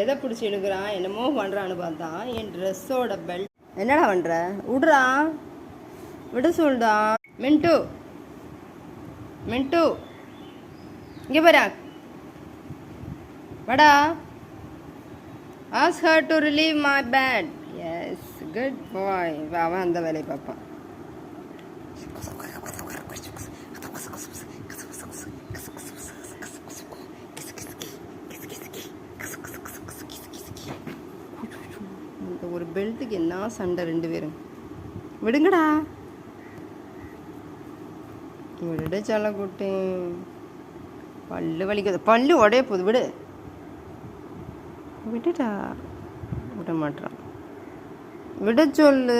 எதை பிடிச்சி இழுக்கிறான் என்னமோ பண்ணுறான்னு பார்த்தா என் ட்ரெஸ்ஸோட பெல்ட். என்னடா பண்ணுற? விடுறா, விட சொல்டா. மின்ட்டு மின்ட்டு இங்கே போறா, வாடா. Ask her to relieve my bed. Yes, good boy. அவன் அந்த வேலையை பார்ப்பான். இந்த ஒரு பெல்ட்டுக்கு என்ன சண்டை ரெண்டு பேரும்? விடுங்கடா, விட சொல்ல கூட்டேன். பல்லு வலிக்குது, பல்லு உடைய போகுது. விடு, விடுடா. விட மாட்டான். விட சொல்லு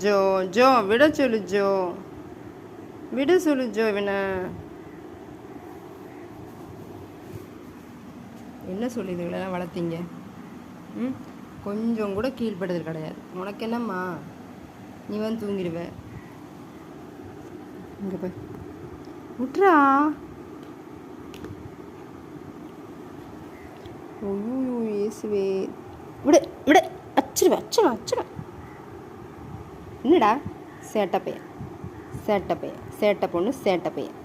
ஜோ, ஜோ விட சொல்லு ஜோ, விட சொல்லு ஜோ. என்ன சொல்லி இதுகளெல்லாம் வளர்த்தீங்க? கொஞ்சம் கூட கீழ்படுதல் கிடையாது. உனக்கு என்னம்மா, நீ வந்து தூங்கிடுவ. இங்கே போய் விட்றா. ஐயோ இயேசுவே, விடு விடு, அச்சிருவேன் அச்சிருவேன் அச்சிருவேன். என்னடா சேட்டை பையன், சேட்டை பையன், சேட்டை பொண்ணு, சேட்டை பையன்.